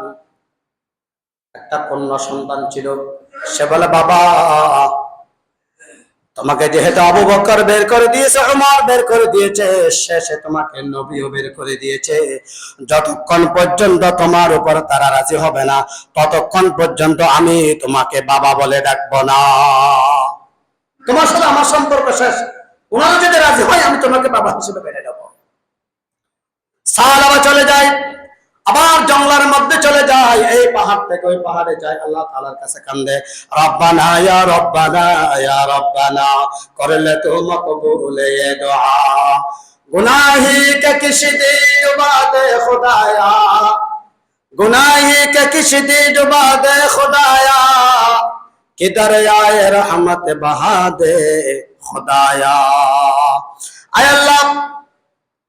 একটা কন্যা সন্তান ছিল। সে বলে, বাবা, তোমাকে যেহেতু আবু বকর বের করে দিয়েছে, ওমর বের করে দিয়েছে, শেষে তোমাকে নবীও বের করে দিয়েছে, যতক্ষণ পর্যন্ত তোমার উপর তারা রাজি হবে না, ততক্ষণ পর্যন্ত আমি তোমাকে বাবা বলে ডাকবো না। তোমার সাথে আমার সম্পর্ক শেষ, ওনারা যদি রাজি হয় আমি তোমাকে বাবা হিসেবে বেড়ে যাবো। সাহাবা চলে যায়, আবার জঙ্গলের মধ্যে চলে যায়, এই পাহাড় থেকে ওই পাহাড়ে যায়, আল্লাহ তাআলার কাছে কান্দে, রব্বানা ইয়া রব্বানা ইয়া রব্বানা করলে তো মকবুল এ দুআ, গুনাহি কে কিসি দি ডুবা দে খুদায়া, গুনাহি কে কিসি দি ডুবা দে খুদায়া, कि दरियाए रहमत बहा दे खुदाया। आय अल्लाह,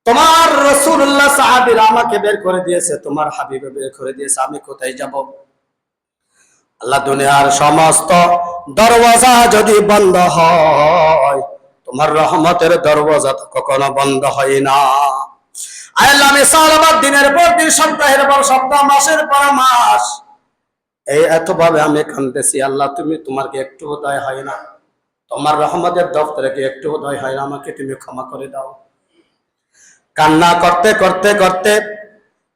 তোমার রাসূলুল্লাহ সাহাবীরা আমাকে বের করে দিয়েছে, তোমার হাবিব বের করে দিয়েছে, আমি কোথায় যাব? আল্লাহ, দুনিয়ার সমস্ত দরওয়াজা যদি বন্ধ হয়, তোমার রহমতের দরওয়াজা তো কখনো বন্ধ হয় না। আল্লাহ, আমি সালাবাদ দিনের পর দিন, সপ্তাহের পর সপ্তাহ, মাসের পর মাস এই এতভাবে আমি কাঁদতেছি, আল্লাহ তুমি, তোমার কি একটু দয়া হয় না? তোমার রহমতের দপ্তরে কি একটু দয়া হয় না? আমাকে তুমি ক্ষমা করে দাও। কান্না করতে করতে করতে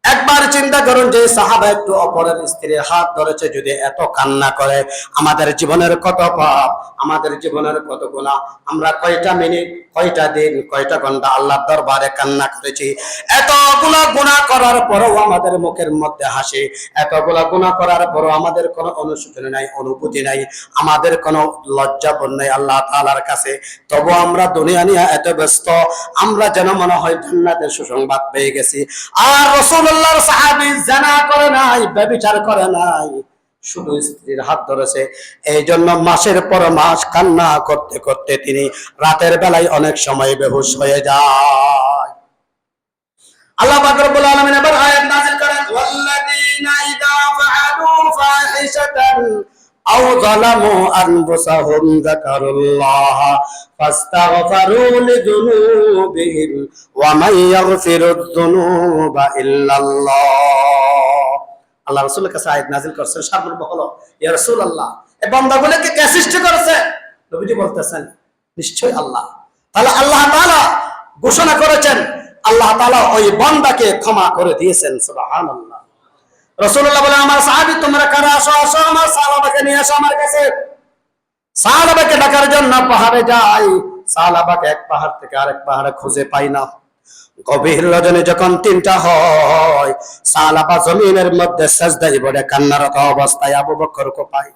একবার চিন্তা করুন, যে সাহাবা একটু অপরের স্ত্রীর হাত ধরেছে, যদি এত কান্না করে, আমাদের জীবনের কত পাপ, আমাদের জীবনের কত গুনাহ, আমরা কয়টা মিনিট, কয়টা দিন, কয়টা ঘন্টা আল্লাহর দরবারে কান্না করেছি। এতগুলা গুনাহ করার পরও আমাদের মুখের মধ্যে হাসি, এতগুলা গুনাহ করার পরও আমাদের কোনো অনুশোচনা নাই, অনুভূতি নাই, আমাদের কোনো লজ্জাবোধ নাই আল্লাহ তাআলার কাছে। তবু আমরা দুনিয়া নিয়ে এত ব্যস্ত, আমরা যেন মনে হয় জান্নাতের সুসংবাদ পেয়ে গেছি। আর রাসূলুল্লাহর সাহাবী জিনা করে নাই, ব্যভিচার করে নাই, শুধু স্ত্রীর হাত ধরেছে। এই জন্য মাসের পর মাস কান্না করতে করতে তিনি রাতের বেলায় অনেক সময় বেহুশ হয়ে যায়। আল্লাহ পাক রব্বুল আলামিন এবার আয়াত নাযিল করেন, ওয়াল্লাযীনা ইযা ফাআলু ফাহিশাতান আও যালামু আনফুসাহুম যাকারুল্লাহ ফাস্তাগফারু লিযুনুবিহিম ওয়া মান ইয়াগফিরুয যুনুবা ইল্লাল্লাহ। আল্লাহ রাসূলের কাছে আয়াত নাযিল করছেন, সার্বভৌম হলো, ইয়া রাসূলুল্লাহ, এই বান্দাগুলোকে কে সৃষ্টি করেছে? নবীজি বলতেছেন, নিশ্চয় আল্লাহ। তাহলে আল্লাহ তাআলা ঘোষণা করেছেন, আল্লাহ তাআলা ওই বান্দাকে ক্ষমা করে দিয়েছেন। সুবহানাল্লাহ। রাসূলুল্লাহ বলেন, আমার সাহাবী তোমরা কারা, আসো আসো, আমার সাহাবাকে নিয়ে আসো আমার কাছে। সাহাবাকে ডাকার জন্য পাহাড়ে যাই, সাহাবাকে এক পাহাড় থেকে আরেক পাহাড়ে খুঁজে পাই না। গভীর রজনী যখন ৩টা হয়, সাহাবা জমিনের মধ্যে সিজদায় পড়ে কান্নারত অবস্থায় আবু বকরকে পাই।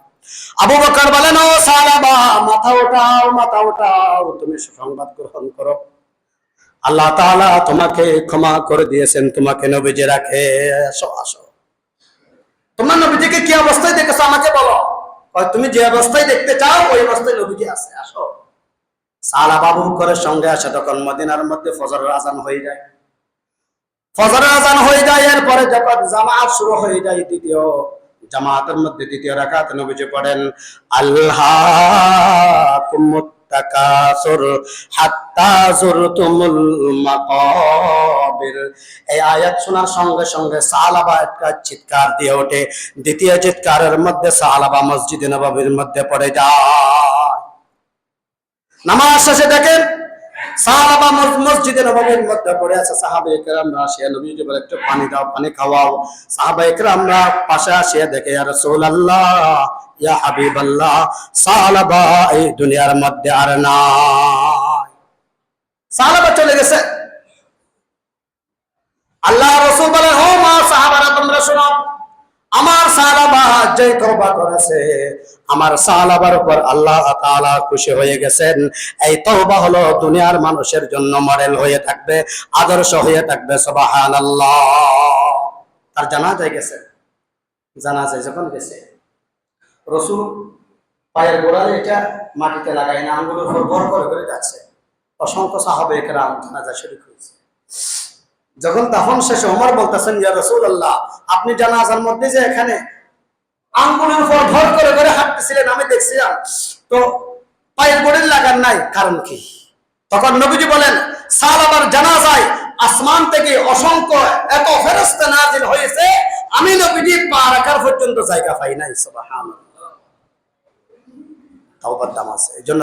আবু বকর বলেন, ও সাহাবা, মাথা উঠাও, মাথা উঠাও, তুমি সুসংবাদ গ্রহণ করো, আল্লাহ তাআলা তোমাকে ক্ষমা করে দিয়েছেন, তোমাকে নবীজি রাখে। আসো আসো, তোমার নবীজিকে কি অবস্থায় দেখেছো আমাকে বলো, তুমি যে অবস্থায় দেখতে চাও ওই অবস্থায় নবীজি আছে, আসো। সাহাবা আবু বকরের সঙ্গে আসে, তখন মদিনার মধ্যে ফজরের আযান হয়ে যায়। ফজরের আযান হয়ে যায়, এরপরে যখন জামাত শুরু হয়ে যায়, দ্বিতীয় জামাতের মধ্যে দ্বিতীয় রাকাত নবীজি পড়েন, আল্লাহুম্মা তাকাসুর হাত্তা যুরতুমুল মাকাবির। এই আয়াত শোনার সঙ্গে সঙ্গে সাহাবা একটা চিৎকার দিয়ে ওঠে। দ্বিতীয় চিৎকারের মধ্যে সাহাবা মসজিদে নববীর মধ্যে পড়ে যায়। নামাজ শেষে দেখেন সাহাবা মসজিদে নববীর মধ্যে পড়ে আছে। সাহাবায়ে কেরামরা আসে, নবীজি বলে, একটু পানি দাও, পানি খাওয়াও। সাহাবায়ে কেরামরা পাশে আসে, দেখে, ইয়া রাসূলুল্লাহ, ইয়া হাবিবাল্লাহ, সাহাবা এই দুনিয়ার মধ্যে আর নাই, সাহাবা চলে গেছে। আল্লাহ রাসূল বলেন, ও মা সাহাবারা, তোমরা শোনো, আমার সাহাবা যে তওবা করেছে, আমার সাহাবার উপর আল্লাহ তাআলা খুশি হয়ে গেছেন। এই তওবা হলো দুনিয়ার মানুষের জন্য মডেল হয়ে থাকবে, আদর্শ হয়ে থাকবে। সুবহানাল্লাহ। তার জানাজায় গেছে, জানাজায় যখন গেছে, রাসূল পায়ের গোড়ালে এটা মাটিতে লাগাই না, আঙ্গুলের উপর ভর করে করে যাচ্ছে। অসংখ্য সাহাবে একরাম জানাজা শরীক হয়েছে। যখন দাফন শেষে ওমর বলতেছেন, ইয়া রাসূলুল্লাহ, আপনি জানাজার মধ্যে যে এখানে আঙ্গুলের উপর ভর করে করে হাঁটতেছিলেন আমি দেখছিলাম, তো পায়ের গোড়ালে লাগান নাই, কারণ কি? তখন নবীজি বলেন, সাহাবার জানাজায় আসমান থেকে অসংখ্য এত ফেরেশতা নাজিল হয়েছে, আমি নবীজি পা রাখার পর্যন্ত জায়গা পাই নাই। সুবহানাল্লাহ। তাওবার দাম আছে। এজন্য